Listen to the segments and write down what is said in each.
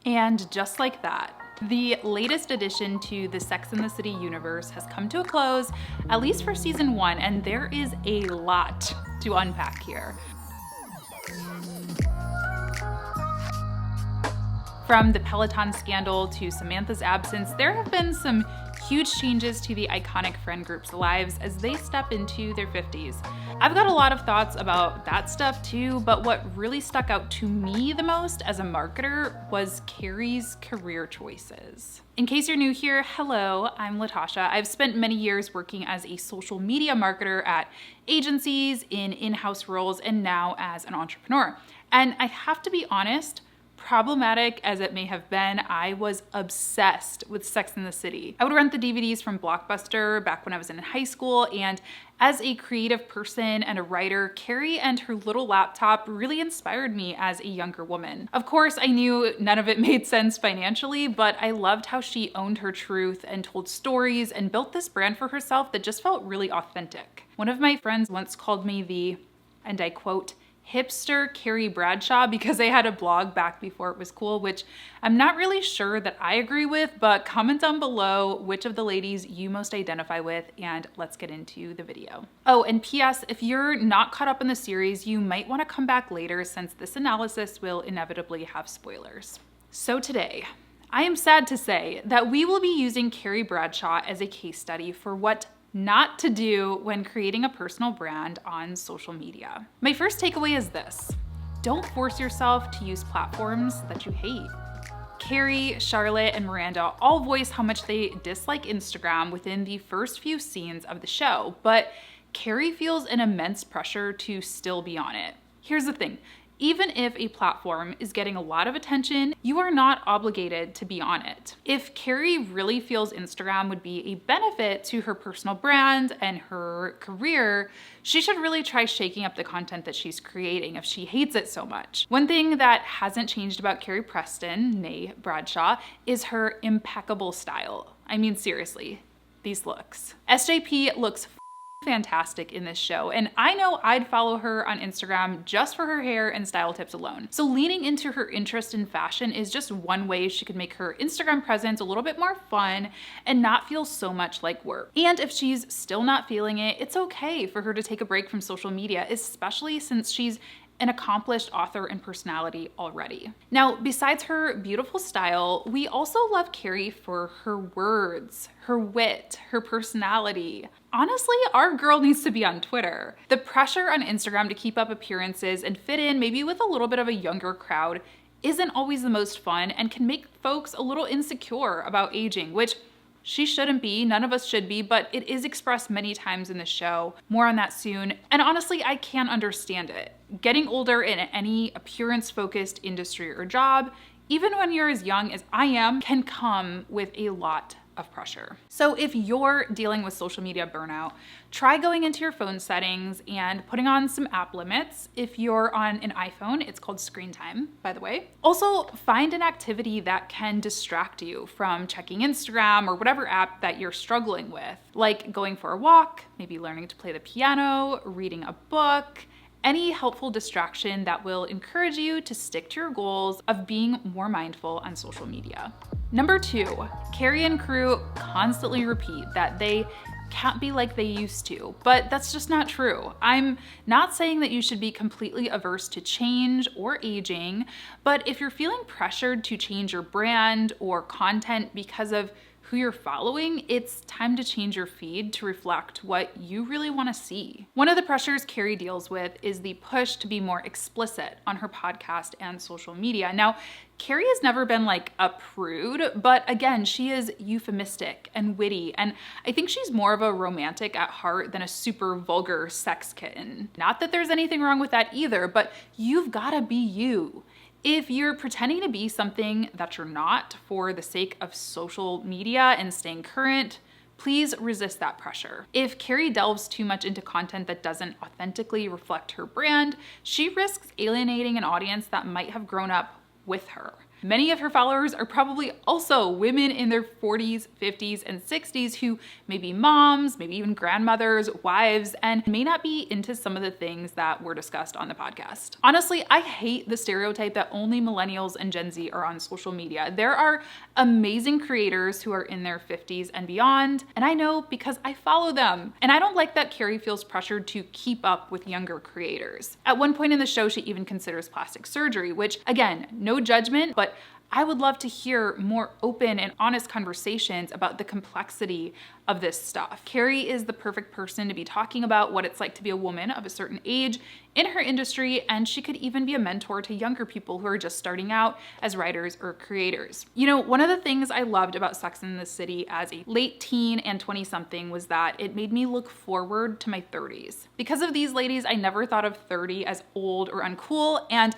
And just like that, the latest addition to the Sex and the City universe has come to a close, at least for season 1, and there is a lot to unpack here. From the Peloton scandal to Samantha's absence, there have been some huge changes to the iconic friend group's lives as they step into their 50s. I've got a lot of thoughts about that stuff too, but what really stuck out to me the most as a marketer was Carrie's career choices. In case you're new here, hello, I'm Latasha. I've spent many years working as a social media marketer at agencies, in-house roles, and now as an entrepreneur. And I have to be honest, problematic as it may have been, I was obsessed with Sex and the City. I would rent the DVDs from Blockbuster back when I was in high school, and as a creative person and a writer, Carrie and her little laptop really inspired me as a younger woman. Of course, I knew none of it made sense financially, but I loved how she owned her truth and told stories and built this brand for herself that just felt really authentic. One of my friends once called me the, and I quote, hipster Carrie Bradshaw because I had a blog back before it was cool, which I'm not really sure that I agree with, but comment down below which of the ladies you most identify with, and let's get into the video. Oh, and PS, if you're not caught up in the series, you might want to come back later since this analysis will inevitably have spoilers. So today, I am sad to say that we will be using Carrie Bradshaw as a case study for what not to do when creating a personal brand on social media. My first takeaway is this: don't force yourself to use platforms that you hate. Carrie, Charlotte, and Miranda all voice how much they dislike Instagram within the first few scenes of the show, but Carrie feels an immense pressure to still be on it. Here's the thing. Even if a platform is getting a lot of attention, you are not obligated to be on it. If Carrie really feels Instagram would be a benefit to her personal brand and her career, she should really try shaking up the content that she's creating if she hates it so much. One thing that hasn't changed about Carrie Preston, née Bradshaw, is her impeccable style. I mean, seriously, these looks. SJP looks fantastic in this show, and I know I'd follow her on Instagram just for her hair and style tips alone. So leaning into her interest in fashion is just one way she could make her Instagram presence a little bit more fun and not feel so much like work. And if she's still not feeling it, it's okay for her to take a break from social media, especially since she's an accomplished author and personality already. Now, besides her beautiful style, we also love Carrie for her words, her wit, her personality. Honestly, our girl needs to be on Twitter. The pressure on Instagram to keep up appearances and fit in maybe with a little bit of a younger crowd isn't always the most fun and can make folks a little insecure about aging, which she shouldn't be, none of us should be, but it is expressed many times in the show. More on that soon. And honestly, I can't understand it. Getting older in any appearance-focused industry or job, even when you're as young as I am, can come with a lot of pressure. So if you're dealing with social media burnout, try going into your phone settings and putting on some app limits. If you're on an iPhone, it's called screen time, by the way. Also, find an activity that can distract you from checking Instagram or whatever app that you're struggling with, like going for a walk, maybe learning to play the piano, reading a book, any helpful distraction that will encourage you to stick to your goals of being more mindful on social media. Number 2, Carrie and crew constantly repeat that they can't be like they used to, but that's just not true. I'm not saying that you should be completely averse to change or aging, but if you're feeling pressured to change your brand or content because of who you're following, it's time to change your feed to reflect what you really want to see. One of the pressures Carrie deals with is the push to be more explicit on her podcast and social media. Now, Carrie has never been like a prude, but again, she is euphemistic and witty, and I think she's more of a romantic at heart than a super vulgar sex kitten. Not that there's anything wrong with that either, but you've gotta be you. If you're pretending to be something that you're not for the sake of social media and staying current, please resist that pressure. If Carrie delves too much into content that doesn't authentically reflect her brand, she risks alienating an audience that might have grown up with her. Many of her followers are probably also women in their 40s, 50s, and 60s who may be moms, maybe even grandmothers, wives, and may not be into some of the things that were discussed on the podcast. Honestly, I hate the stereotype that only millennials and Gen Z are on social media. There are amazing creators who are in their 50s and beyond, and I know because I follow them. And I don't like that Carrie feels pressured to keep up with younger creators. At one point in the show, she even considers plastic surgery, which, again, no judgment, but I would love to hear more open and honest conversations about the complexity of this stuff. Carrie is the perfect person to be talking about what it's like to be a woman of a certain age in her industry, and she could even be a mentor to younger people who are just starting out as writers or creators. You know, one of the things I loved about Sex and the City as a late teen and 20-something was that it made me look forward to my 30s. Because of these ladies, I never thought of 30 as old or uncool, and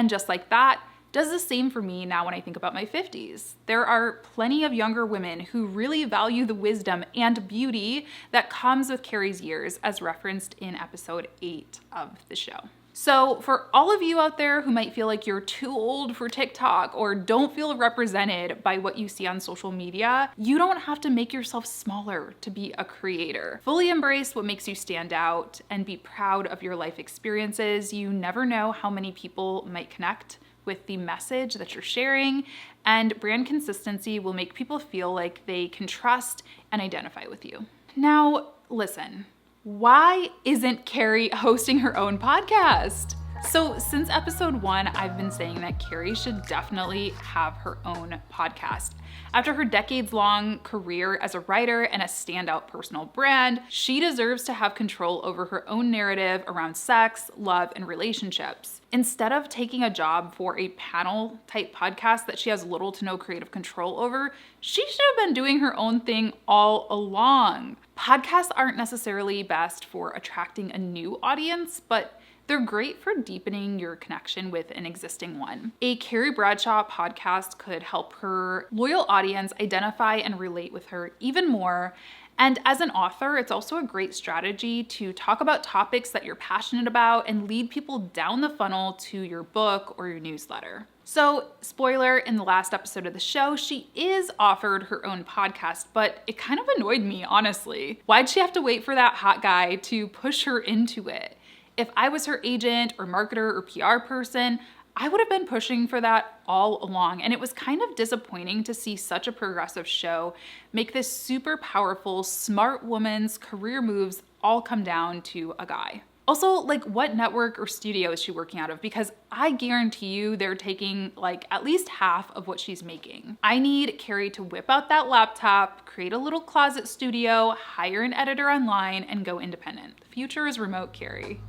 just like that, does the same for me now when I think about my 50s. There are plenty of younger women who really value the wisdom and beauty that comes with Carrie's years, as referenced in episode 8 of the show. So for all of you out there who might feel like you're too old for TikTok or don't feel represented by what you see on social media, you don't have to make yourself smaller to be a creator. Fully embrace what makes you stand out and be proud of your life experiences. You never know how many people might connect with the message that you're sharing, and brand consistency will make people feel like they can trust and identify with you. Now, listen, why isn't Carrie hosting her own podcast? So since episode 1, I've been saying that Carrie should definitely have her own podcast. After her decades-long career as a writer and a standout personal brand, she deserves to have control over her own narrative around sex, love, and relationships. Instead of taking a job for a panel-type podcast that she has little to no creative control over, she should have been doing her own thing all along. Podcasts aren't necessarily best for attracting a new audience, but they're great for deepening your connection with an existing one. A Carrie Bradshaw podcast could help her loyal audience identify and relate with her even more. And as an author, it's also a great strategy to talk about topics that you're passionate about and lead people down the funnel to your book or your newsletter. So, spoiler, in the last episode of the show, she is offered her own podcast, but it kind of annoyed me, honestly. Why'd she have to wait for that hot guy to push her into it? If I was her agent or marketer or PR person, I would have been pushing for that all along. And it was kind of disappointing to see such a progressive show make this super powerful, smart woman's career moves all come down to a guy. Also, like, what network or studio is she working out of? Because I guarantee you they're taking like at least half of what she's making. I need Carrie to whip out that laptop, create a little closet studio, hire an editor online, and go independent. The future is remote, Carrie.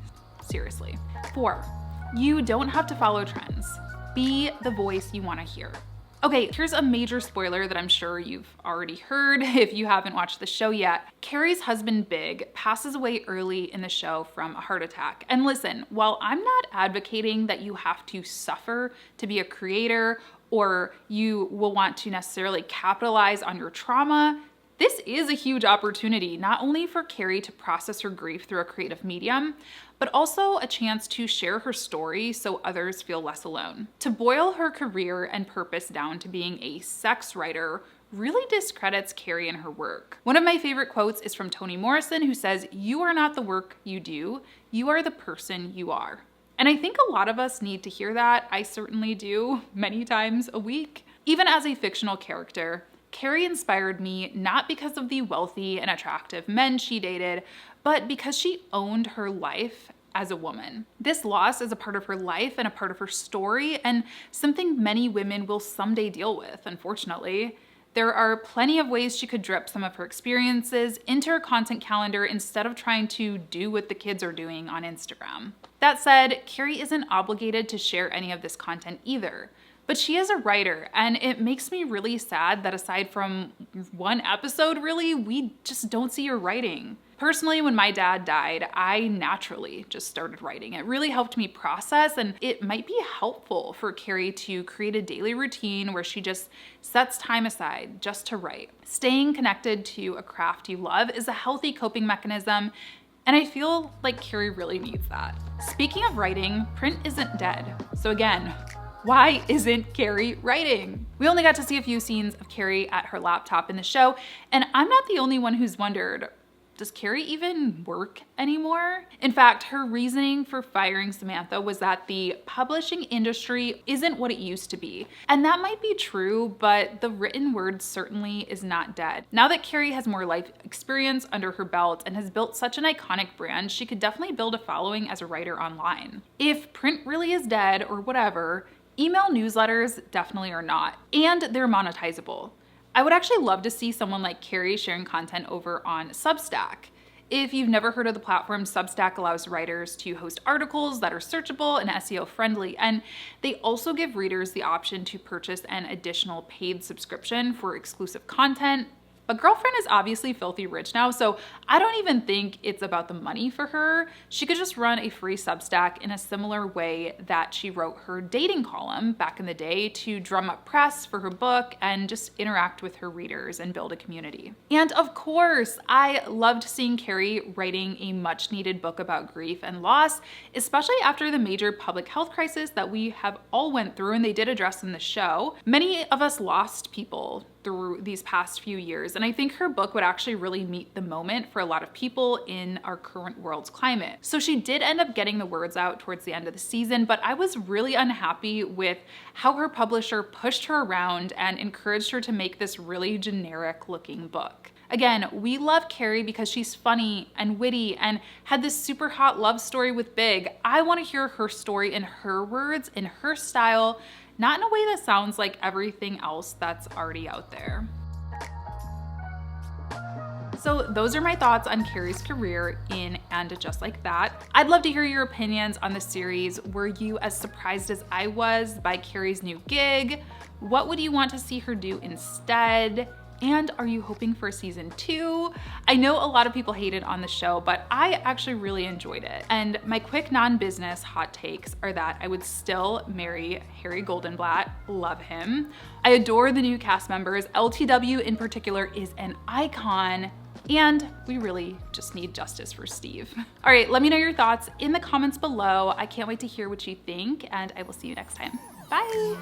Seriously. 4, you don't have to follow trends. Be the voice you want to hear. Okay, here's a major spoiler that I'm sure you've already heard if you haven't watched the show yet. Carrie's husband, Big, passes away early in the show from a heart attack. And listen, while I'm not advocating that you have to suffer to be a creator or you will want to necessarily capitalize on your trauma, this is a huge opportunity, not only for Carrie to process her grief through a creative medium, but also a chance to share her story so others feel less alone. To boil her career and purpose down to being a sex writer really discredits Carrie and her work. One of my favorite quotes is from Toni Morrison, who says, "You are not the work you do, you are the person you are." And I think a lot of us need to hear that. I certainly do, many times a week. Even as a fictional character, Carrie inspired me not because of the wealthy and attractive men she dated, but because she owned her life as a woman. This loss is a part of her life and a part of her story, and something many women will someday deal with, unfortunately. There are plenty of ways she could drip some of her experiences into her content calendar instead of trying to do what the kids are doing on Instagram. That said, Carrie isn't obligated to share any of this content either. But she is a writer, and it makes me really sad that aside from one episode, really, we just don't see her writing. Personally, when my dad died, I naturally just started writing. It really helped me process, and it might be helpful for Carrie to create a daily routine where she just sets time aside just to write. Staying connected to a craft you love is a healthy coping mechanism, and I feel like Carrie really needs that. Speaking of writing, print isn't dead. So again, Why isn't Carrie writing? We only got to see a few scenes of Carrie at her laptop in the show, and I'm not the only one who's wondered, does Carrie even work anymore? In fact, her reasoning for firing Samantha was that the publishing industry isn't what it used to be. And that might be true, but the written word certainly is not dead. Now that Carrie has more life experience under her belt and has built such an iconic brand, she could definitely build a following as a writer online. If print really is dead or whatever, email newsletters definitely are not, and they're monetizable. I would actually love to see someone like Carrie sharing content over on Substack. If you've never heard of the platform, Substack allows writers to host articles that are searchable and SEO friendly, and they also give readers the option to purchase an additional paid subscription for exclusive content. But Girlfriend is obviously filthy rich now, so I don't even think it's about the money for her. She could just run a free Substack in a similar way that she wrote her dating column back in the day to drum up press for her book and just interact with her readers and build a community. And of course, I loved seeing Carrie writing a much needed book about grief and loss, especially after the major public health crisis that we have all went through and they did address in the show. Many of us lost people through these past few years. And I think her book would actually really meet the moment for a lot of people in our current world's climate. So she did end up getting the words out towards the end of the season, but I was really unhappy with how her publisher pushed her around and encouraged her to make this really generic looking book. Again, we love Carrie because she's funny and witty and had this super hot love story with Big. I want to hear her story in her words, in her style, not in a way that sounds like everything else that's already out there. So those are my thoughts on Carrie's career in And Just Like That. I'd love to hear your opinions on the series. Were you as surprised as I was by Carrie's new gig? What would you want to see her do instead? And are you hoping for season 2? I know a lot of people hated on the show, but I actually really enjoyed it. And my quick non-business hot takes are that I would still marry Harry Goldenblatt, love him. I adore the new cast members. LTW in particular is an icon. And we really just need justice for Steve. All right, let me know your thoughts in the comments below. I can't wait to hear what you think, and I will see you next time. Bye.